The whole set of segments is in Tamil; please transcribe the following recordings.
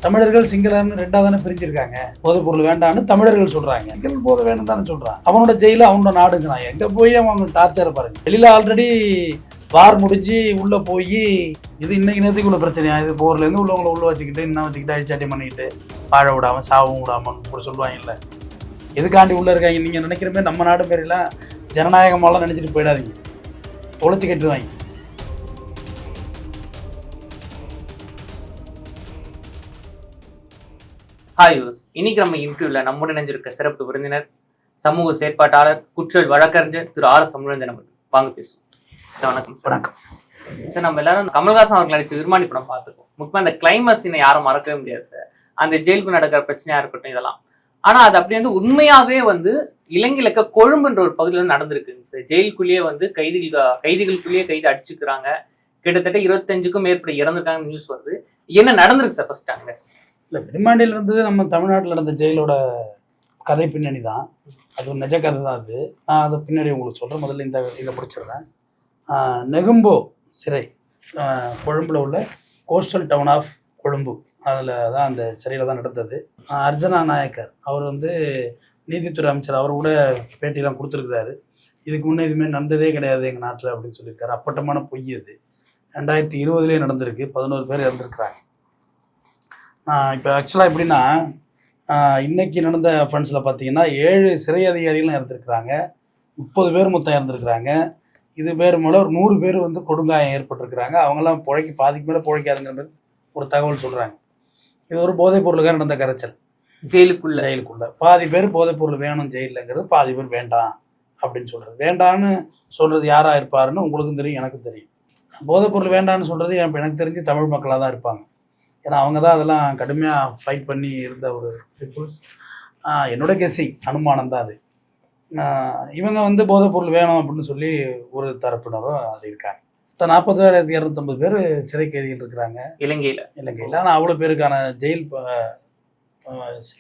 தமிழர்கள் சிங்களர்னு ரெண்டா தானே பிரிஞ்சிருக்காங்க. போதைப் பொருள் வேண்டான்னு தமிழர்கள் சொல்றாங்க. சிங்கிள் போதை வேணும் தானே சொல்றான். அவனோட ஜெயில அவனோட நாடுங்கிறான். எங்க போய் அவங்க டார்ச்சரை பாருங்க. வெளியில ஆல்ரெடி வார் முடிஞ்சு உள்ள போய் இது இன்னைக்கு நேரத்துக்குள்ள பிரச்சனையா? இது போர்ல இருந்து உள்ளவங்களை உள்ள வச்சுக்கிட்டு இன்னும் வச்சுக்கிட்டு அழிச்சாட்டி பண்ணிக்கிட்டு வாழ விடாம சாவும் விடாமன்னு கூட சொல்லுவாங்கல்ல. எதுக்காண்டி உள்ள இருக்காங்க? நீங்க நினைக்கிற மாதிரி நம்ம நாடு பேரெல்லாம் ஜனநாயகமாலாம் நினைச்சிட்டு போயிடாதீங்க. தொலைச்சு கட்டுவாங்க. Hi use. இன்னைக்கு நம்ம இன்டர்வியூல நம்முடன் இணைஞ்சிருக்க சிறப்பு விருந்தினர் சமூக செயற்பாட்டாளர் குற்றல் வழக்கறிஞர் திரு ஆர் எஸ் தமிழஞ்சன் அவர்கள். வாங்க பேசுவோம் சார். வணக்கம் சார். வணக்கம் சார். நம்ம எல்லாரும் கமல்ஹாசன் அவர்கள் நடிச்ச விருமாண்டி படம் பார்த்துருக்கோம். முக்கியமாக அந்த கிளைமேக்ஸ் சீனை யாரும் மறக்கவே முடியாது சார். அந்த ஜெயிலுக்கு நடக்கிற பிரச்சனையா இருக்கட்டும் இதெல்லாம். ஆனா அது அப்படி வந்து உண்மையாகவே வந்து இலங்கையில இருக்க கொழும்புன்ற ஒரு பகுதியில் வந்து நடந்திருக்குங்க சார். ஜெயிலுக்குள்ளேயே வந்து கைதிகளுக்குள்ளேயே கைது அடிச்சுக்கிறாங்க. கிட்டத்தட்ட 25க்கும் மேற்பட்ட இறந்துருக்காங்க நியூஸ் வருது. என்ன நடந்திருக்கு சார் ஃபர்ஸ்ட் அங்க? இல்லை, விருமாண்டியில் இருந்தது நம்ம தமிழ்நாட்டில் நடந்த ஜெயிலோட கதை பின்னணி தான். அது ஒரு நிஜ கதை தான். அது நான் அதை பின்னாடி உங்களுக்கு சொல்கிறேன். முதல்ல இதை முடிச்சிடுறேன். நெகும்போ சிறை கொழும்பில் உள்ள கோஸ்டல் டவுன் ஆஃப் கொழும்பு, அதில் தான் அந்த சிறையில் தான் நடந்தது. அர்ஜனா நாயக்கர் அவர் வந்து நீதித்துறை அமைச்சர், அவர் கூட பேட்டியெல்லாம் கொடுத்துருக்குறாரு. இதுக்கு முன்னே இதுமாரி நடந்ததே கிடையாது எங்கள் நாட்டில் அப்படின்னு சொல்லியிருக்காரு. அப்பட்டமான பொய் அது. 2020 நடந்திருக்கு. 11 பேர் இறந்துருக்குறாங்க. இப்போ ஆக்சுவலாக எப்படின்னா, இன்றைக்கி நடந்த ஃபண்ட்ஸில் பார்த்தீங்கன்னா 7 சிறை அதிகாரிகளும் இறந்துருக்குறாங்க. 30 பேர் மொத்தம் இறந்துருக்குறாங்க. இது பேர் மேலே ஒரு 100 பேர் வந்து கொடுங்காயம் ஏற்பட்டிருக்கிறாங்க. அவங்களாம் பாதிக்கு மேலே பிழைக்காதுங்கிற மாதிரி ஒரு தகவல் சொல்கிறாங்க. இது ஒரு போதைப் பொருளுக்காக நடந்த கரைச்சல். ஜெயிலுக்குள்ளே பாதி பேர் போதைப் பொருள் வேணும் ஜெயிலுங்கிறது, பாதி பேர் வேண்டாம் அப்படின்னு சொல்கிறது. வேண்டான்னு சொல்கிறது யாராக இருப்பாருன்னு உங்களுக்கும் தெரியும், எனக்கும் தெரியும். போதைப் பொருள் வேண்டான்னு சொல்கிறது எனக்கு தெரிஞ்சு தமிழ் மக்களாக தான் இருப்பாங்க. ஏன்னா அவங்க தான் அதெல்லாம் கடுமையாக ஃபைட் பண்ணி இருந்த ஒரு பீப்புள்ஸ். என்னோட கெஸ்ஸிங், அனுமானம் தான் அது. இவங்க வந்து போதைப் பொருள் வேணும் அப்படின்னு சொல்லி ஒரு தரப்பினரும் அது இருக்காங்க. 40,250 பேர் சிறை கைதிகள் இருக்கிறாங்க இலங்கையில். ஆனால் அவ்வளோ பேருக்கான ஜெயில்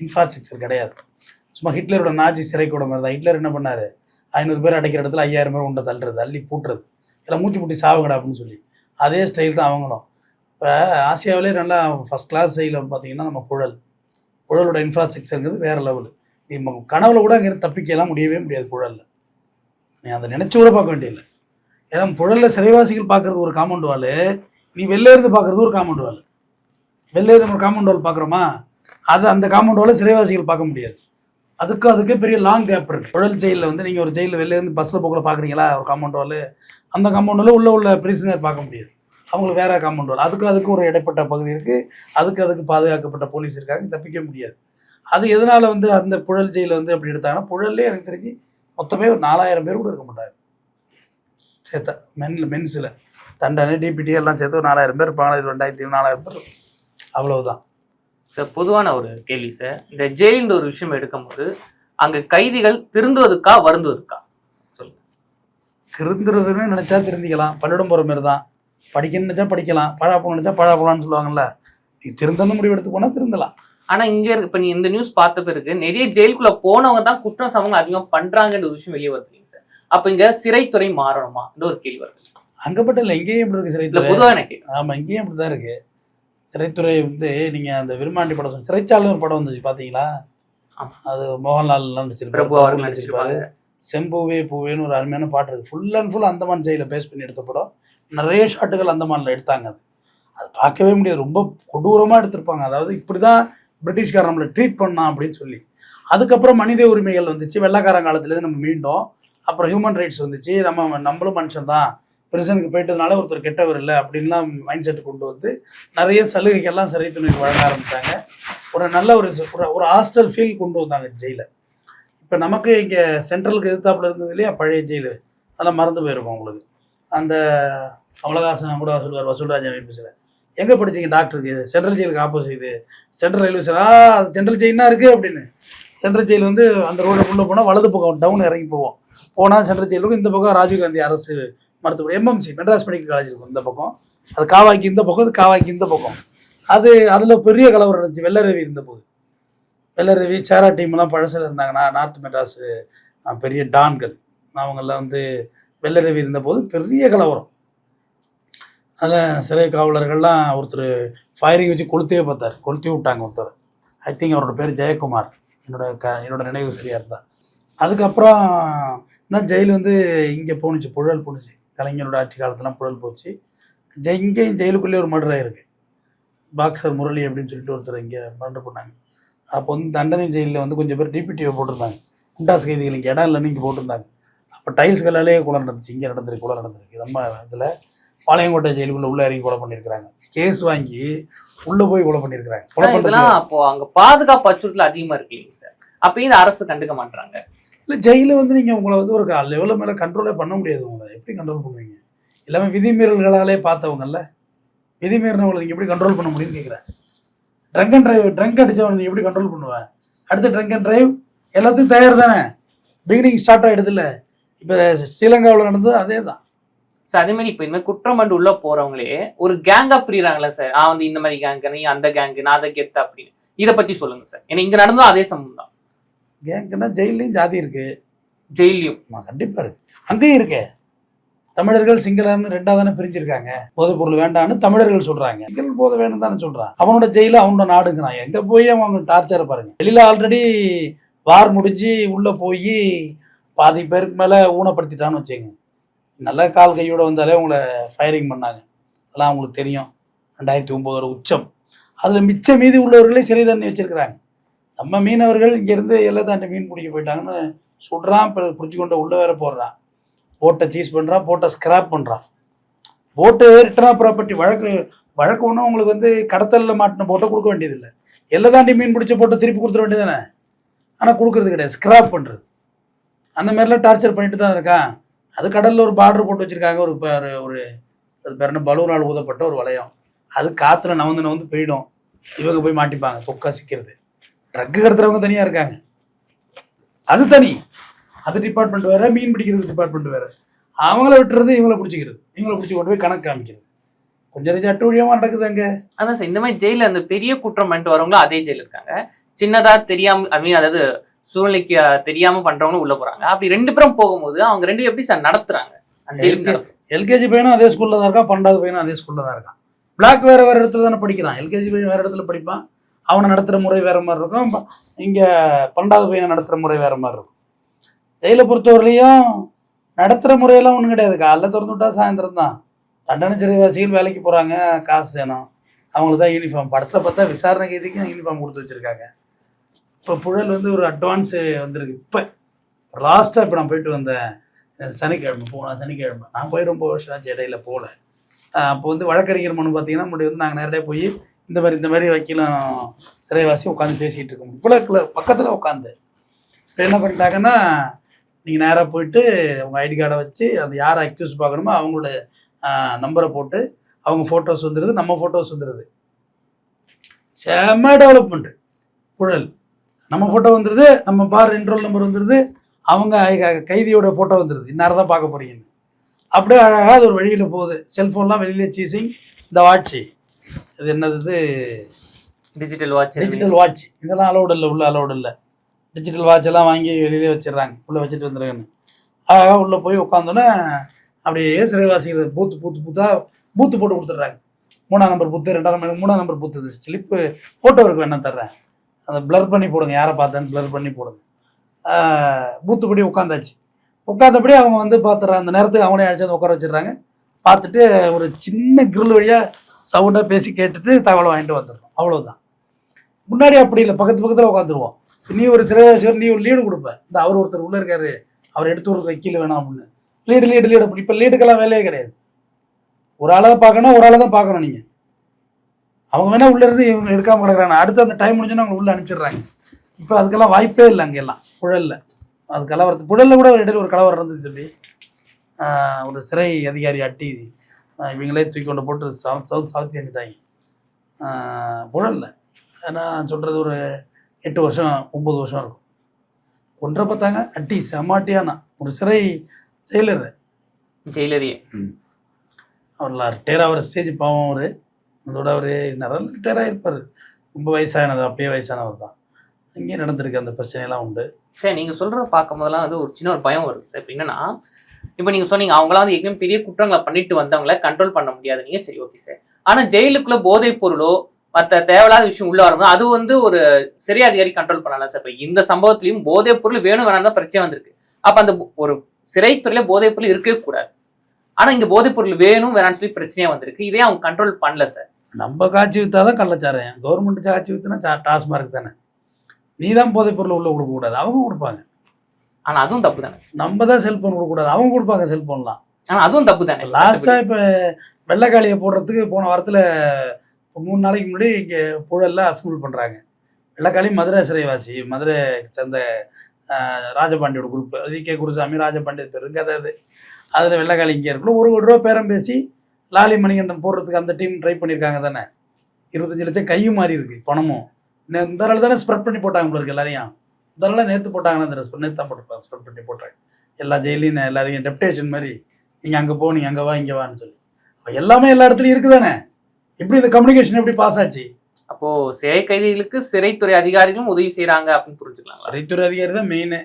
இன்ஃப்ராஸ்ட்ரக்சர் கிடையாது. சும்மா ஹிட்லரோட நாஜி சிறைக்கூட மாதிரி தான். ஹிட்லர் என்ன பண்ணார்? 500 பேர் அடைக்கிற இடத்துல 5000 பேர் உண்டை தள்ளுறது, அள்ளி பூட்டுறது, எல்லாம் மூச்சு முட்டி சாவுங்கடா அப்படின்னு சொல்லி. அதே ஸ்டைல் தான் அவங்களும். இப்போ ஆசியாவிலே நல்லா ஃபஸ்ட் கிளாஸ் சைடில் பார்த்தீங்கன்னா நம்ம புழலோட இன்ஃப்ராஸ்ட்ரக்சருங்கிறது வேறு லெவலு. நீ கனவுல கூட அங்கேருந்து தப்பிக்கலாம் முடியவே முடியாது புழலில். நீ அதை நினச்சி கூட பார்க்க வேண்டியதில்லை. ஏன்னா புழலில் சிறைவாசிகள் பார்க்குறது ஒரு காம்பவுண்ட் வால், நீ வெளில இருந்து பார்க்குறது ஒரு காம்பவுண்ட் வால். வெளில இருந்து ஒரு காம்பவுண்ட் வால் பார்க்குறோமா, அது அந்த காம்பவுண்ட் வாலை சிறைவாசிகள் பார்க்க முடியாது. அதுக்கு பெரிய லாங் கேப் இருக்குது. புழல் ஜெயிலில் வந்து நீங்கள் ஒரு ஜெயிலில் வெளிலேருந்து பஸ்ஸில் போக்கில் பார்க்குறீங்களா ஒரு காம்பவுண்ட் வால், அந்த காம்பவுண்ட் வால் உள்ள பிரிசனர் பார்க்க முடியாது. அவங்களுக்கு வேறு காம்பவுண்ட் வால். அதுக்கு ஒரு இடைப்பட்ட பகுதி இருக்குது. அதுக்கு பாதுகாக்கப்பட்ட போலீஸ் இருக்காங்க. தப்பிக்க முடியாது. அது எதனால் வந்து அந்த புழல் ஜெயிலில் வந்து அப்படி எடுத்தாங்கன்னா, புழல்லே எனக்கு தெரிஞ்சு மொத்தமே ஒரு 4000 பேர் கூட இருக்க மாட்டாங்க சேர்த்தா. மென்ஸில் தண்டனை டிபிடி எல்லாம் சேர்த்து ஒரு 4000 பேர் இருப்பாங்க. இது 4000 பேர், அவ்வளவுதான் சார். பொதுவான ஒரு கேள்வி சார். இந்த ஜெயிலில் ஒரு விஷயம் எடுக்கும்போது அங்கே கைதிகள் திருந்துவதுக்கா வருந்துவதுக்கா? திருந்துறதுன்னு நினச்சா திருந்திக்கலாம். பள்ளிடம் போகிற மாதிரி தான். படிக்கணும்னு நினச்சா படிக்கலாம், பழா போகணும்னு நினச்சா பழா போகலான்னு சொல்லுவாங்கல்ல. நீ திருந்தணும் முடிவு எடுத்து போனால் திருந்தலாம். ஆனால் இங்கே இருக்கு. இப்போ நீ இந்த நியூஸ் பார்த்த பிறகு நிறைய ஜெயிலுக்குள்ளே போனவங்க தான் குற்றம் சமூகம் அதிகமாக பண்ணுறாங்கன்ற ஒரு விஷயம் வெளியே வருதுங்க சார். அப்போ இங்கே சிறைத்துறை மாறணுமா ஒரு கேள்வி வருது. அங்கே மட்டும் இல்லை, இங்கேயும் இப்படி இருக்குது சிறைத்துறை. பொதுவாக எனக்கு ஆமாம், இங்கேயும் இப்படி தான் இருக்குது சிறைத்துறை. வந்து நீங்கள் அந்த விருமாண்டி படம் சிறைச்சாலை ஒரு படம் வந்துச்சு பார்த்தீங்களா? அது மோகன்லால்லாம் நடிச்சிருப்பாரு. செம்பூவே பூவேன்னு ஒரு அருமையான பாட்டு இருக்குது. ஃபுல் அண்ட் ஃபுல் அந்தமான் ஜெயிலை பேஸ் பண்ணி எடுத்த படம். நிறைய ஷாட்டுகள் அந்தமானில் எடுத்தாங்க. அது பார்க்கவே முடியாது. ரொம்ப கொடூரமாக எடுத்திருப்பாங்க. அதாவது இப்படி தான் பிரிட்டிஷ்காரன் நம்மளை ட்ரீட் பண்ணான் அப்படின்னு சொல்லி. அதுக்கப்புறம் மனித உரிமைகள் வந்துச்சு. வெள்ளைக்காரன் காலத்துலேருந்து நம்ம மீண்டோம். அப்புறம் ஹியூமன் ரைட்ஸ் வந்துச்சு. நம்மளும் மனுஷன் தான், பிரிசனுக்கு போயிட்டதுனால ஒருத்தர் கெட்டவர் இல்லை அப்படின்லாம் மைண்ட் செட்டு கொண்டு வந்து நிறைய சலுகைகள்லாம் சிறைத்துறைக்கு வழங்க ஆரம்பித்தாங்க. ஒரு நல்ல ஒரு ஹாஸ்டல் ஃபீல் கொண்டு வந்தாங்க ஜெயிலை. இப்போ நமக்கு இங்கே சென்ட்ரலுக்கு எதிர்த்தாப்புல இருந்தது இல்லையா பழைய ஜெயிலு, அதெல்லாம் மறந்து போயிருக்கோம் உங்களுக்கு. அந்த கமலஹாசன் கூட சொல்லுவார், வசூல்ராஜ் அமைப்பில், எங்கே படிச்சிங்க டாக்டருக்கு? சென்ட்ரல் ஜெயிலுக்கு ஆப்போசிட் சென்ட்ரல் ரயில்வே ஸ்டேஷன். அது சென்ட்ரல் ஜெயில்னா இருக்குது அப்படின்னு. சென்ட்ரல் ஜெயில் வந்து அந்த ரோடு உள்ளே போனால் வலது பக்கம் டவுன் இறங்கி போனால் சென்ட்ரல் ஜெயில் இருக்கும். இந்த பக்கம் ராஜீவ்காந்தி அரசு மருத்துவமனை, எம்எம்சி மெட்ராஸ் மெடிக்கல் காலேஜ் இருக்கும் இந்த பக்கம். அது காவாய்க்கு இந்த பக்கம், இது காவாய்க்கு இந்த பக்கம். அதில் பெரிய கலவரம் இருந்துச்சு வெள்ளரவி இருந்தபோது. வெள்ளரவி சேரா டீம்லாம் பழசில் இருந்தாங்கன்னா, நார்த் மெட்ராஸு பெரிய டான்கள் அவங்கெல்லாம் வந்து வெள்ளரவி இருந்தபோது பெரிய கலவரம். அதில் சிறை காவலர்கள்லாம் ஒருத்தர் ஃபயரிங் வச்சு கொளுத்தே பார்த்தார், கொளுத்தி விட்டாங்க ஒருத்தர். ஐ திங்க் அவரோட பேர் ஜெயக்குமார், என்னோட நினைவு சரியாக இருந்தால். அதுக்கப்புறம் தான் ஜெயில் வந்து இங்கே போணுச்சு, புழல் போணுச்சு. கலைஞரோட ஆட்சி காலத்துலாம் புழல் போச்சு. இங்கேயும் ஜெயிலுக்குள்ளேயே ஒரு மர்டர் ஆயிருக்கு. பாக்ஸர் முரளி அப்படின்னு சொல்லிட்டு ஒருத்தர் இங்கே மர்டர் பண்ணாங்க. அப்போ வந்து தண்டனை ஜெயிலில் வந்து கொஞ்சம் பேர் டிபிடிஓ போட்டிருந்தாங்க. குண்டாஸ் கைதிகள் இங்கே இடம் இல்லைன்னு இங்கே போட்டிருந்தாங்க. அப்போ டைல்ஸ் கல்லாலே கொலை நடந்துச்சு, இங்கே நடந்திருக்கு, கொலை நடந்திருக்கு. நம்ம இதில் பாளையங்கோட்டை ஜெயிலுக்குள்ளே உள்ள இறங்கி கொலை பண்ணியிருக்கிறாங்க. கேஸ் வாங்கி உள்ளே போய் கொலை பண்ணியிருக்கிறாங்க. கொலை இதெல்லாம் அப்போ அங்கே பாதுகாப்பு அச்சுறுத்தல் அதிகமாக இருக்கு இல்லைங்க சார், அப்பயும் இந்த அரசு கண்டுக்க மாட்டாங்க. இல்லை, ஜெயிலில் வந்து நீங்கள் உங்களை வந்து ஒரு லெவலில் மேலே கண்ட்ரோலே பண்ண முடியாது. உங்களை எப்படி கண்ட்ரோல் பண்ணுவீங்க? எல்லாமே விதிமீறல்களாலே பார்த்தவங்கல்ல, விதிமீறினவங்களை நீங்கள் எப்படி கண்ட்ரோல் பண்ண முடியும்னு கேட்குறேன். ட்ரங்க் அடித்தவன் நீங்கள் எப்படி கண்ட்ரோல் பண்ணுவேன்? அடுத்து ட்ரங்க் அண்ட் டிரைவ் எல்லாத்துக்கும் தயார் தானே, பிகினிங் ஸ்டார்ட் ஆகிடுது இல்லை? இப்போ ஸ்ரீலங்காவில் நடந்தது அதே தான் சார். அதே மாதிரி இப்போ இனிமேல் குற்றம் பண்ணி உள்ள போறவங்களே ஒரு கேங்கா பிரிறாங்களே சார். நான் வந்து இந்த மாதிரி கேங்கு, நீ அந்த கேங்கு, நான் அதை கெத்த அப்படின்னு. இதை பற்றி சொல்லுங்க சார். ஏன்னா இங்கே நடந்ததும் அதே சம்பவம் தான். கேங்குன்னா ஜெயிலையும் ஜாதி இருக்கு, ஜெயிலையும் கண்டிப்பாக இருக்கு, அங்கேயும் இருக்கே. தமிழர்கள் சிங்களம்னு ரெண்டாவது தானே பிரிஞ்சிருக்காங்க. போதைப் பொருள் வேண்டாம்னு தமிழர்கள் சொல்றாங்க, சிங்கள் போதை வேணும் தானே சொல்றான். அவனோட ஜெயில அவனோட நாடுங்கிறான். எங்க போய் அவங்க டார்ச்சரை பாருங்க. வெளியில ஆல்ரெடி வார் முடிஞ்சு உள்ள போய் பாதி பேருக்கு மேல ஊனப்படுத்திட்டான்னு வச்சுங்க. நல்ல கால் கையோட வந்தாலே உங்களை ஃபயரிங் பண்ணாங்க. அதெல்லாம் அவங்களுக்கு தெரியும். 2009 உச்சம். அதில் மிச்ச மீதி உள்ளவர்களே சிறை தண்ணி வச்சிருக்கிறாங்க. நம்ம மீனவர்கள் இங்கேருந்து எல்லை தாண்டி மீன் பிடிக்க போயிட்டாங்கன்னு சுடுறான், பிடிச்சி கொண்டு உள்ளே வேற போடுறான். போட்டை சீஸ் பண்ணுறான், போட்டை ஸ்கிராப் பண்ணுறான். போட்டு ரிட்டர்ன் ஆஃப் ப்ராப்பர்ட்டி வழக்கு ஒன்றும் உங்களுக்கு வந்து கடத்தலில் மாட்டின போட்டை கொடுக்க வேண்டியதில்லை. எல்லை தாண்டி மீன் பிடிச்ச போட்டை திருப்பி கொடுத்துட வேண்டியதானே. ஆனால் கொடுக்கறது கிடையாது, ஸ்கிராப் பண்ணுறது. அந்த மாதிரிலாம் டார்ச்சர் பண்ணிட்டு தான் இருக்கான். அது கடலில் ஒரு பார்டர் போட்டு வச்சுருக்காங்க. ஒரு அது பேர் என்ன, பலூனால் ஊதப்பட்ட ஒரு வளையம். அது காற்றுல நவந்து போயிடும். இவங்க போய் மாட்டிப்பாங்க, தொக்கா சிக்கிறது. ட்ரக்கு கடத்துறவங்க தனியாக இருக்காங்க, அது தனி. அது டிபார்ட்மெண்ட் வேறு, மீன் பிடிக்கிறது டிபார்ட்மெண்ட் வேறு. அவங்கள விட்டுறது, இவங்கள பிடிச்சிக்கிறது, இவங்கள பிடிச்சி கொண்டு போய் கணக்கு காமிக்கிறது. கொஞ்சம் நெஞ்சம் அட்டூழியமாக நடக்குது அங்கே. அதான் சார், இந்த மாதிரி ஜெயிலில் அந்த பெரிய குற்றம் பண்ணிட்டு வரவங்களும் அதே ஜெயில் இருக்காங்க. சின்னதாக தெரியாமல் அதாவது சூழ்நிலைக்கு தெரியாமல் பண்ணுறவங்களும் உள்ளே போகிறாங்க. அப்படி ரெண்டு பேரும் போகும்போது அவங்க ரெண்டு எப்படி சார் நடத்துகிறாங்க? அந்த எல்கேஜி பையனும் அதே ஸ்கூலில் தான் இருக்கான், 12வது பையனும் அதே ஸ்கூலில் தான் இருக்கான். பிளாக் வேறு இடத்துல தானே படிக்கிறான். எல்கேஜி பையன் வேறு இடத்துல படிப்பான், அவனை நடத்துகிற முறை வேறு மாதிரி இருக்கும். இங்கே 12வது பையனை நடத்துகிற முறை வேறு மாதிரி இருக்கும். ஜெயிலை பொறுத்தவரையிலையும் நடத்துகிற முறையெல்லாம் ஒன்றும் கிடையாது. காலைல திறந்து விட்டா சாயந்தரம் தான். தண்டனை சிறைவாசிகள் வேலைக்கு போகிறாங்க, காசு வேணும், அவங்களுக்கு தான் யூனிஃபார்ம். படத்தில் பார்த்தா விசாரணை கைதிக்கும் யூனிஃபார்ம் கொடுத்து வச்சுருக்காங்க. இப்போ புழல் வந்து ஒரு அட்வான்ஸு வந்திருக்கு. இப்போ லாஸ்ட்டாக இப்போ நான் போயிட்டு வந்தேன் சனிக்கிழமை நான் போய் ரொம்ப வருஷம் ஆச்சு, இடையில போகல. அப்போ வந்து வழக்கறிஞர் மனு பார்த்தீங்கன்னா முன்னாடி வந்து நாங்கள் நேரடியாக போய் இந்த மாதிரி வக்கீலும் சிறைவாசி உட்காந்து பேசிகிட்டு இருக்கோம். இவ்வளோ பக்கத்தில் உட்காந்து இப்போ என்ன பண்ணிட்டாங்கன்னா, நீங்கள் நேராக போயிட்டு அவங்க ஐடி கார்டை வச்சு அது யாரை அக்யூஸ் பார்க்கணுமோ அவங்களோட நம்பரை போட்டு அவங்க ஃபோட்டோஸ் வந்துடுது, நம்ம ஃபோட்டோஸ் வந்துடுது. செம்ம டெவலப்மெண்ட்டு புழல். நம்ம ஃபோட்டோ வந்துடுது, நம்ம பார் என்ரோல் நம்பர் வந்துடுது, அவங்க கைதியோட ஃபோட்டோ வந்துடுது, இந்நேரம் தான் பார்க்க போகிறீங்கன்னு. அப்படியே அழகாக அது ஒரு வழியில் போகுது. செல்ஃபோன்லாம் வெளியிலே சீசிங். இந்த வாட்சி இது என்னது, டிஜிட்டல் வாட்ச், இதெல்லாம் அலௌடு இல்லை, உள்ள அலௌடு இல்லை. டிஜிட்டல் வாட்செல்லாம் வாங்கி வெளியிலே வச்சிடுறாங்க, உள்ளே வச்சுட்டு வந்துருங்கன்னு. அழகாக உள்ளே போய் உட்காந்தோன்னே அப்படியே சிறைவாசிகள் பூத்தாக பூத்து போட்டு கொடுத்துட்றாங்க. 3ஆம் நம்பர் பூத்து, 2ஆம் நம்பர், 3ஆம் நம்பர் பூத்து ஸ்லிப்பு ஃபோட்டோ இருக்கு, வேணா தர்றேன், அதை ப்ளர் பண்ணி போடுங்க, யாரை பார்த்தேன்னு ப்ளர் பண்ணி போடுங்க. பூத்துப்படி உட்காந்தாச்சு. உட்காந்தபடி அவங்க வந்து பார்த்துட்றாங்க. அந்த நேரத்துக்கு அவனே அழைச்சி உட்கார வச்சிடுறாங்க. பார்த்துட்டு ஒரு சின்ன கிரில் வழியாக சவுண்டாக பேசி கேட்டுட்டு தகவலை வாங்கிட்டு வந்துடுறோம், அவ்வளோதான். முன்னாடி அப்படி இல்லை, பக்கத்தில் உட்காந்துருவோம். நீ ஒரு சிறைவாசிவர், நீ ஒரு லீடு கொடுப்ப. இந்த அவர் ஒருத்தர் உள்ளே இருக்காரு, அவர் எடுத்து ஒரு கீழே வேணாம் அப்படின்னு லீடு அப்படி. இப்போ லீடுக்கெல்லாம் வேலையே கிடையாது. ஒரு ஆளை தான் பார்க்கணும், ஒரு ஆளை தான் பார்க்கணும். நீங்கள் அவங்க வேணால் உள்ளே இருந்து இவங்க எடுக்காமல் கிடக்குறாங்க. அடுத்து அந்த டைம் முடிஞ்சோன்னா அவங்க உள்ளே அனுப்பிச்சிடுறாங்க. இப்போ அதுக்கெல்லாம் வாய்ப்பே இல்லை அங்கெல்லாம் புழலில். அது கலவரத்து புழலில் கூட ஒரு இடையில ஒரு கலவரம் இருந்தது சொல்லி ஒரு சிறை அதிகாரி அட்டி இவங்களே தூக்கி கொண்டு போட்டு சாவத்தி வந்துட்டாங்க புழலில். நான் சொல்கிறது ஒரு 8 வருஷம் 9 வருஷம் இருக்கும். ஒன்றரை பார்த்தாங்க அட்டி, செம்மாட்டியானா ஒரு சிறை ஜெயிலரே. அவர்லாம் ரிட்டையர் ஆகிற ஸ்டேஜ் பாவம். அவர் அதோட அவர் நிறைய ரிட்டையர் ஆகிருப்பார். ரொம்ப வயசானது, அப்பயே வயசானவர் தான். இங்கேயும் நடந்திருக்கு அந்த பிரச்சனையெல்லாம் உண்டு. சரி, நீங்கள் சொல்கிறத பார்க்கும் போதெல்லாம் வந்து ஒரு சின்ன ஒரு பயம் வருது சார். இப்போ என்னென்னா, இப்போ நீங்க சொன்னீங்க அவங்களாம் வந்து ஏற்கனவே பெரிய குற்றங்களை பண்ணிட்டு வந்தவங்கள கண்ட்ரோல் பண்ண முடியாது நீங்க, சரி ஓகே சார். ஆனா ஜெயிலுக்குள்ள போதைப் பொருளோ மற்ற தேவையில்லாத விஷயம் உள்ள வரும்போது அது வந்து ஒரு சிறை அதிகாரி கண்ட்ரோல் பண்ணலாம் சார். இப்போ இந்த சம்பவத்திலையும் போதைப் பொருள் வேணும் வேணாம் தான் பிரச்சனை வந்திருக்கு. அப்ப அந்த ஒரு சிறைத்துறையில போதைப் பொருள் இருக்கவே கூடாது. ஆனா இங்க போதைப் பொருள் வேணும் வேணாம்னு சொல்லி பிரச்சனையா வந்திருக்கு. இதே அவங்க கண்ட்ரோல் பண்ணல சார். நம்ம காட்சி வித்தாதான் கள்ளச்சாராயம், கவர்மெண்ட் காட்சி வித்துனா டாஸ்மார்க் தானே. நீ தான் போதைப் பொருள் உள்ள கொடுக்க கூடாது, அவங்க கொடுப்பாங்க. ஆனா அதுவும் தப்பு தானே. நம்ம தான் செல்போன் கொடுக்கக்கூடாது, அவங்க கொடுப்பாங்க செல்போன்லாம். ஆனா அதுவும் தப்பு தானே. லாஸ்டா இப்போ வெள்ளைக்காளியை போடுறதுக்கு போன வாரத்தில் 3 நாளைக்கு முன்னாடி இங்கே புழல்ல அசம்பிள் பண்ணுறாங்க. வெள்ளைக்காளி மதுரை சிறைவாசி, மதுரை சேர்ந்த ராஜபாண்டியோட குரூப், வி.கே. குருசாமி ராஜபாண்டிய பேருக்கு அதாவது அதில் வெள்ளைக்காளி இங்கே இருக்கணும். 1 கோடி ரூபா பேரம் பேசி லாலி மணிகண்டன் போடுறதுக்கு அந்த டீம் ட்ரை பண்ணியிருக்காங்க தானே. 25 லட்சம் கையும் மாறி இருக்கு, பணமும். இந்த நாள் தானே ஸ்ப்ரெட் பண்ணி போட்டாங்க உங்களுக்கு எல்லாரையும். இந்த நாள் நேற்று போட்டாங்கன்னா நேற்று தான் போட்டுருப்பாங்க, ஸ்ப்ரெட் பண்ணி போட்டாங்க எல்லா ஜெயிலையும் எல்லாரையும் டெப்டேஷன் மாதிரி. நீங்கள் அங்கே போ, நீங்கள் அங்கே வா, இங்கே வான்னு சொல்லி எல்லாமே எல்லா இடத்துலையும் இருக்குதானே. எப்படி இந்த கம்யூனிகேஷன் எப்படி பாஸ் ஆச்சு? அப்போ சிறை கைதிகளுக்கு சிறைத்துறை அதிகாரிகளும் உதவி செய்யறாங்க அப்படின்னு புரிஞ்சுக்கலாம். சிறைத்துறை அதிகாரி தான் மெயின்.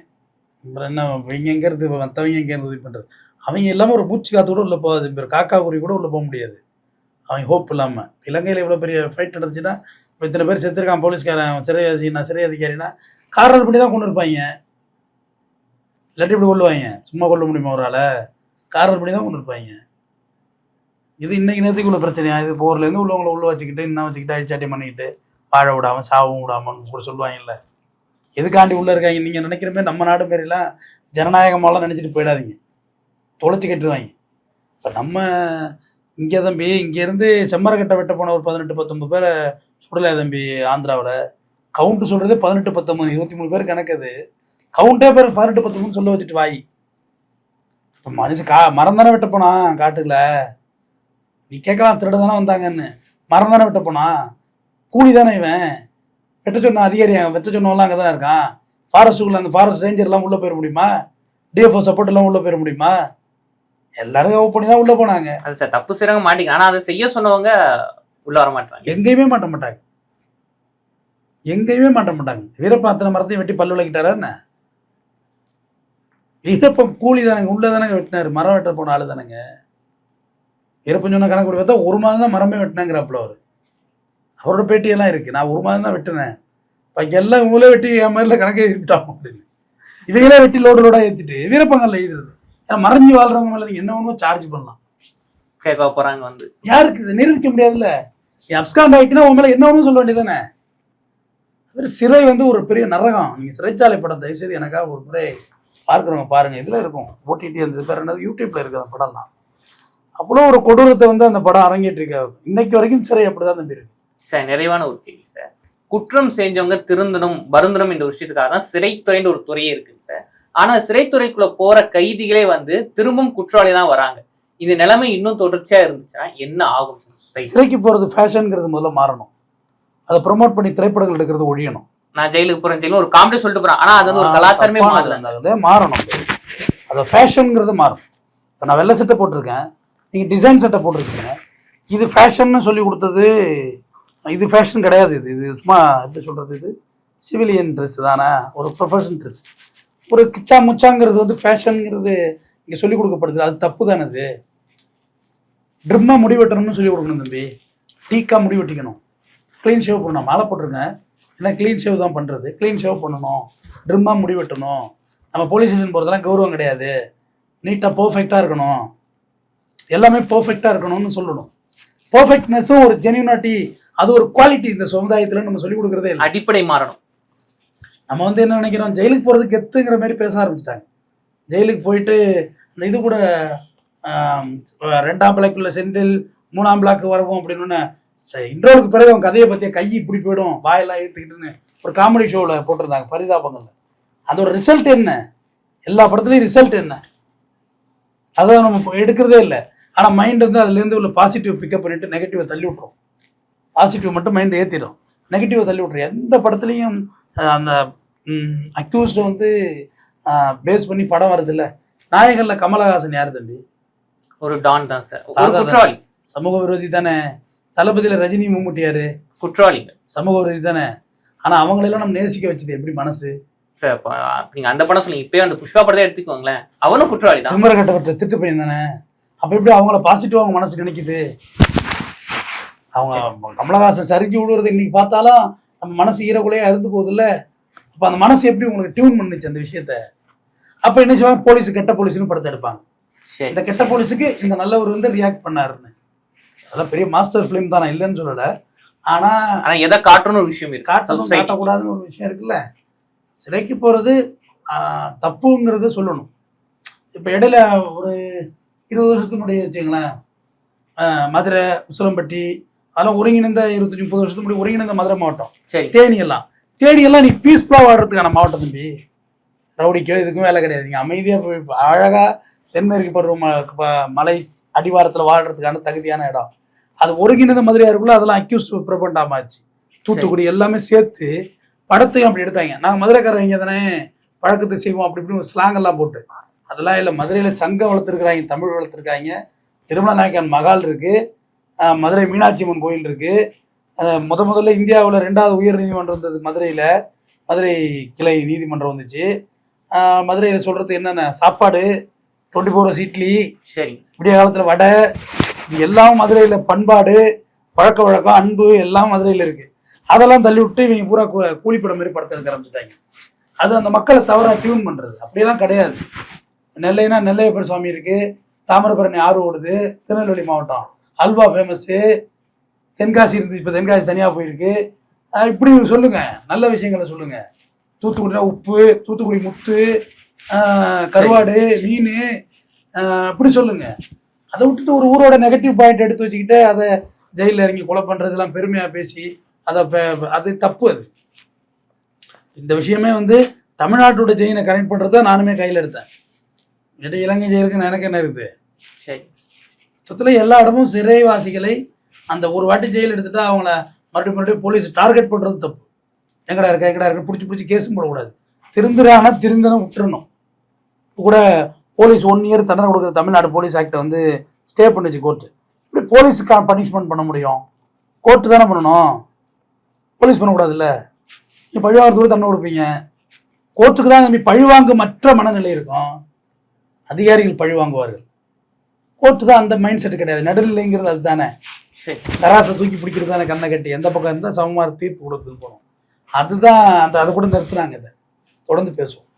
என்ன இவங்க எங்க இருந்து மற்றவங்க எங்க இருந்து உதவி பண்றது? அவங்க இல்லாமல் ஒரு மூச்சு காத்து கூட உள்ள போகாது, இப்போ காக்கா குருவி கூட உள்ள போக முடியாது அவங்க ஹோப் இல்லாமல். இலங்கையில் இவ்வளோ பெரிய ஃபைட் நடந்துச்சுன்னா இப்போ இத்தனை பேர் செத்துருக்கான் போலீஸ்காரன், சிறை அதிகாரினா கார்னர் பண்ணி தான் கொண்டு இருப்பாங்க. இல்லாட்டி இப்படி கொள்ளுவாங்க, சும்மா கொள்ள முடியுமா ஒரு ஆளை? கார்னர் பண்ணி தான் கொண்டு இருப்பாங்க. இது இன்னைக்கு நேரத்துக்குள்ள பிரச்சனையா? இது போர்லேருந்து உள்ளவங்களை உள்ள வச்சுக்கிட்டு இன்னும் வச்சுக்கிட்டு அழிச்சாட்டி பண்ணிக்கிட்டு வாழ விடாமல் சாவும் விடாமன்னு கூட சொல்லுவாங்கல்ல. எதுக்காண்டி உள்ளே இருக்காங்க? நீங்கள் நினைக்கிற மாதிரி நம்ம நாடு மாரிலாம் ஜனநாயகமாலாம் நினச்சிட்டு போயிடாதீங்க, தொலைச்சி கட்டுருவாங்க. இப்போ நம்ம இங்கே தம்பி இங்கேருந்து செம்மரக்கட்டை வெட்ட போன ஒரு 18-19 பேரை சுடலையா தம்பி ஆந்திராவில்? கவுண்ட்டு சொல்கிறதே 18-19 23 பேர் கணக்குது. கவுண்டே பேர் 18-19 சொல்ல வச்சுட்டு வாய். இப்போ மனுஷன் மரம் தானே வெட்ட போனான் காட்டுக்குள்ள. நீ கேட்கலாம் திருட தானே வந்தாங்கன்னு. மரம் தானே வெட்ட போனான், கூலி தானே இவன். வெட்ட சொன்ன அதிகாரி வெட்ட சொன்னவெல்லாம் அங்கே தானே இருக்கான். ஃபாரஸ்ட்டுக்குள்ள அந்த ஃபாரஸ்ட் ரேஞ்சர்லாம் உள்ளே போயிட முடியுமா? டிஎஃப்ஓ சப்போர்ட் எல்லாம் உள்ளே போயிட முடியுமா? எல்லாரும் ஓப் பண்ணி தான் உள்ளே போனாங்க. அது சார் தப்பு செய்யறவங்க மாட்டீங்க, ஆனால் அதை செய்ய சொன்னவங்க உள்ள வர மாட்டாங்க. எங்கேயுமே மாட்ட மாட்டாங்க, எங்கேயுமே மாட்ட மாட்டாங்க. வீரப்பன் அத்தனை மரத்தையும் வெட்டி பல்லு விளக்கிட்டாரா என்ன? வீரப்பன் கூலி தானேங்க, உள்ளே தானேங்க வெட்டினாரு, மரம் வெட்ட போன ஆளு தானேங்க. வீரப்பன் சொன்ன கணக்கு பார்த்தா 1 மாதம் தான் மரமே வெட்டினாங்கிறாப்புல அவர். அவரோட பேட்டியெல்லாம் இருக்குது, நான் 1 மாதம் தான் வெட்டினேன், பாக்கி எல்லாம் இவங்களே வெட்டி என் மாதிரில கணக்கே எழுதிட்டாங்க அப்படின்னு. இதைகளே வெட்டி லோடாக ஏற்றிட்டு வீரப்பங்கல்ல எழுதுறது. ஏன்னா மறைஞ்சு வாழ்றவங்க மேலே நீங்கள் என்ன ஒன்றுமோ சார்ஜ் பண்ணலாம். கேட்க போகிறாங்க வந்து யாருக்கு இதை நிரூபிக்க முடியாதுல்ல. அப்ஸ்காண்ட் ஆகிட்டுனா உன் மேலே என்ன ஒன்றும் சொல்ல வேண்டியதானே. சிறை வந்து ஒரு பெரிய நரகம். நீங்கள் சிறைச்சாலை படம் தயவுசெய்து எனக்காக ஒரு முறை பார்க்குறவங்க பாருங்கள், இதில் இருக்கும் ஓடிடி, அந்த பேர் என்னது யூடியூப்பில் இருக்குது அந்த படம்லாம். அவ்வளோ ஒரு கொடூரத்தை வந்து அந்த படம் அரங்கேற்றிருக்காரு. இன்னைக்கு வரைக்கும் சிறை அப்படி தான் தம்பி இருக்கு. சார் நிறைவான ஒரு கேள்வி சார், குற்றம் செஞ்சவங்க திருந்தணும் வருந்தணும் என்ற விஷயத்துக்காக தான் சிறைத்துறைன்ற ஒரு துறையே இருக்குங்க சார். ஆனா சிறைத்துறைக்குள்ள போற கைதிகளே வந்து திரும்பவும் குற்றவாளி தான் வராங்க. இந்த நிலைமை இன்னும் தொடர்ச்சியா இருந்துச்சுன்னா என்ன ஆகும்? சிறைக்கு போறது ஃபேஷன்ங்கிறது முதல்ல மாறணும். அதை ப்ரமோட் பண்ணி திரைப்படங்கள் எடுக்கிறது ஒழியணும். நான் ஜெயிலுக்கு போறேன், ஜெயிலும் ஒரு காமெடி சொல்லிட்டு போறேன், ஆனா அது வந்து ஒரு கலாச்சாரமே மாறணும். அது ஃபேஷன்ங்கிறது மாறும். இப்போ நான் வெள்ளை சட்டை போட்டிருக்கேன், நீங்கள் டிசைன் சட்டை போட்டிருக்கீங்க, இது ஃபேஷன்னு சொல்லி கொடுத்தது இது ஃபேஷன் கிடையாது. இது சும்மா எப்படி சொல்கிறது, இது சிவிலியன் ட்ரெஸ் தானே, ஒரு ப்ரொஃபஷனல் ட்ரெஸ். ஒரு கிச்சா முச்சாங்கிறது வந்து ஃபேஷனுங்கிறது இங்கே சொல்லிக் கொடுக்கப்படுது, அது தப்பு தானே. அது ட்ரிம்மாக முடி வெட்டணும்னு சொல்லி கொடுக்கணும் தம்பி, டீக்காக முடி வெட்டிக்கணும், க்ளீன் ஷேவ் பண்ணணும். மாலை போட்டிருக்கேன், ஏன்னா க்ளீன் ஷேவ் தான் பண்ணுறது, க்ளீன் ஷேவ் பண்ணணும், ட்ரிம்மாக முடி வெட்டணும். நம்ம போலீஸ் ஸ்டேஷன் போகிறதெல்லாம் கௌரவம் கிடையாது, நீட்டாக பர்ஃபெக்டாக இருக்கணும், எல்லாமே பர்ஃபெக்டாக இருக்கணும்னு சொல்லணும். பர்ஃபெக்ட்னஸும் ஒரு ஜென்யூனிட்டி, அது ஒரு குவாலிட்டி இந்த சமுதாயத்தில் நம்ம சொல்லிக் கொடுக்குறதே இல்லை. அடிப்படை மாறணும். நம்ம வந்து என்ன நினைக்கிறோம், ஜெயிலுக்கு போகிறது கெத்துங்கிற மாதிரி பேச ஆரம்பிச்சிட்டாங்க. ஜெயிலுக்கு போயிட்டு இந்த இது கூட 2ஆம் பிளாக்குள்ள செந்தில் 3ஆம் பிளாக்கு வரவும் அப்படின்னு இன்ட்ரோலுக்கு பிறகு அவன் கதையை பற்றிய கை இப்படி போயிடும், வாயெல்லாம் இழுத்துக்கிட்டுன்னு ஒரு காமெடி ஷோவில் போட்டிருந்தாங்க பரிதாபங்களில். அதோட ரிசல்ட் என்ன? எல்லா படத்துலையும் ரிசல்ட் என்ன? அதை நம்ம எடுக்கிறதே இல்லை. ஆனால் மைண்ட் வந்து அதுலேருந்து உள்ள பாசிட்டிவ் பிக்கப் பண்ணிவிட்டு நெகட்டிவை தள்ளி விட்ரும். பாசிட்டிவ் மட்டும் மைண்ட் ஏற்றிடும், நெகட்டிவை தள்ளி விட்ரும். எந்த படத்துலையும் அந்த அக்யூஸ்டை வந்து பேஸ் பண்ணி படம் வருது இல்லை. நாயகன்ல கமலஹாசன் யார் தம்பி? ஒரு டான் தான் சார், குற்றவாளி, சமூக விரோதி தானே. தளபதியில் ரஜினி மம்முட்டி யாரு? குற்றவாளிங்க, சமூக விரோதி தானே. ஆனால் அவங்களெல்லாம் நம்ம நேசிக்க வச்சது எப்படி மனசு? சார் நீங்க அந்த படம் சொன்னீங்க, இப்பயே அந்த புஷ்பா படத்தை எடுத்துக்கோங்களேன், அவனும் குற்றவாளி தான். சிம்மர கட்டப்பட்ட திட்டு பையன் தானே. அப்ப எப்படி அவங்கள பாசிட்டிவா அவங்க மனசு நினைக்குது? அவங்க கமலஹாசன் சரிஞ்சு விடுறது இன்னைக்கு பார்த்தாலும் நம்ம மனசு ஈரக்குலையா இருந்து போகுதுல்ல. அப்ப அந்த மனசு எப்படி உங்களுக்கு டியூன் பண்ணுச்சு அந்த விஷயத்த? அப்ப என்ன செய்வாங்க, போலீஸ் கெட்ட போலீஸ்னு படத்தை எடுப்பாங்க. இந்த கெட்ட போலீஸுக்கு இந்த நல்லவர் வந்து ரியாக்ட் பண்ணாருன்னு. அதெல்லாம் பெரிய மாஸ்டர் ஃபிலிம் தான், நான் இல்லைன்னு சொல்லலை. ஆனா எதை காட்டணும் ஒரு விஷயம் இருக்கு, காட்டக்கூடாதுன்னு ஒரு விஷயம் இருக்குல்ல. சிறைக்கு போறது தப்புங்கிறத சொல்லணும். இப்ப இடையில ஒரு 20 வருஷத்துக்கு முன்னாடி வச்சுங்களேன், மதுரை, உசிலம்பட்டி அதெல்லாம் ஒருங்கிணைந்த 25-30 வருஷத்துக்கு முன்னாடி ஒருங்கிணைந்த மதுரை மாவட்டம். தேனியெல்லாம் நீ பீஸ்ஃபுல்லா வாழ்றதுக்கான மாவட்டம் தம்பி. ரவுடிக்கோ இதுக்கும் வேலை கிடையாது. நீங்க அமைதியா போய் அழகா தென்மேற்கு பருவ மலை அடிவாரத்துல வாழ்றதுக்கான தகுதியான இடம். அது ஒருங்கிணைந்த மதுரையா இருக்குள்ள, அதெல்லாம் அக்யூஸ்ட் பிரபண்டாம ஆச்சு. தூத்துக்குடி எல்லாமே சேர்த்து படத்தையும் அப்படி எடுத்தாங்க. நாங்கள் மதுரைக்காரங்க தானே, பழக்கத்தை செய்வோம் அப்படி இப்படி ஸ்லாங் எல்லாம் போட்டு. அதெல்லாம் இல்லை. மதுரையில சங்கம் வளர்த்துருக்குறாங்க, தமிழ் வளர்த்துருக்காங்க. திருமண நாயக்கன் மகால் இருக்கு, மதுரை மீனாட்சி அம்மன் கோயில் இருக்கு. முதல்ல இந்தியாவில் 2வது உயர் நீதிமன்றம் இருந்தது மதுரையில். மதுரை கிளை நீதிமன்றம் வந்துச்சு. மதுரையில் சொல்றது என்னென்ன, சாப்பாடு 24 hours இட்லி, விடிய காலத்தில் வடை, எல்லாம் மதுரையில் பண்பாடு, பழக்க வழக்கம், அன்பு எல்லாம் மதுரையில் இருக்கு. அதெல்லாம் தள்ளி விட்டு இவங்க பூரா கூலிப்படம் மாதிரி படத்தை எடுக்க ஆரம்பிச்சுட்டாங்க. அது அந்த மக்களை தவறாக டியூன் பண்ணுறது. அப்படியெல்லாம் கிடையாது. நெல்லைனா நெல்லையப்பர் சுவாமி இருக்கு, தாமிரபரணி ஆறு ஓடுது, திருநெல்வேலி மாவட்டம் அல்வா ஃபேமஸ்ஸு, தென்காசி இருந்துச்சு, இப்போ தென்காசி தனியாக போயிருக்கு. இப்படி சொல்லுங்க, நல்ல விஷயங்களை சொல்லுங்க. தூத்துக்குடினா உப்பு, தூத்துக்குடி முத்து, கருவாடு, மீன், இப்படி சொல்லுங்க. அதை விட்டுட்டு ஒரு ஊரோட நெகட்டிவ் பாயிண்ட் எடுத்து வச்சுக்கிட்டு அதை ஜெயிலில் இறங்கி கொலை பண்ணுறதுலாம் பெருமையாக பேசி அது தப்பு. அது இந்த விஷயமே வந்து தமிழ்நாட்டோட ஜெயினை கனெக்ட் பண்ணுறது தான் நானுமே கையில் எடுத்தேன். இலங்கை ஜெயிலுக்கு எனக்கு என்ன இருக்குது? மொத்தத்தில் எல்லா இடமும் சிறைவாசிகளை அந்த ஒரு வாட்டி ஜெயில் எடுத்துட்டா அவங்கள மறுபடியும் போலீஸ் டார்கெட் பண்ணுறது தப்பு. எங்கடா இருக்க பிடிச்சி கேஸும் போடக்கூடாது. திருந்துறானா திருந்தன விட்டுறணும். இப்போ கூட போலீஸ் 1 year தண்டனை கொடுக்குற தமிழ்நாடு போலீஸ் ஆக்டை வந்து ஸ்டே பண்ணிச்சு கோர்ட்டு. இப்படி போலீஸுக்கு பனிஷ்மெண்ட் பண்ண முடியும்? கோர்ட்டு தானே பண்ணணும், போலீஸ் பண்ணக்கூடாதுல்ல. நீ பழிவாங்கிறதுக்கு தண்டனை கொடுப்பீங்க, கோர்ட்டுக்கு தான் நம்பி பழிவாங்க மற்ற மனநிலை இருக்கும். அதிகாரிகள் பழி வாங்குவார்கள், கோர்ட்டு தான் அந்த மைண்ட் செட் கிடையாது. நடுநிலைங்கிறது அதுதானே. தராசை தூக்கி பிடிக்கிறது தானே, கண்ணை கட்டி எந்த பக்கம் இருந்தால் சமமாக தீர்ப்பு கொடுத்துன்னு போகணும். அதுதான் அதை கூட நிறுத்துனாங்க. இதை தொடர்ந்து பேசுவோம்.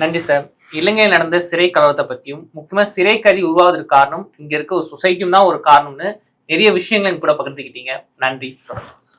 நன்றி சார். இலங்கையில் நடந்த சிறை கலவரத்தை பற்றியும் முக்கியமாக சிறை கைதி உருவாவதற்கு காரணம் இங்கே இருக்க ஒரு சொசைட்டியும் தான் ஒரு காரணம்னு நிறைய விஷயங்களை கூட பகிர்ந்துக்கிட்டீங்க. நன்றி.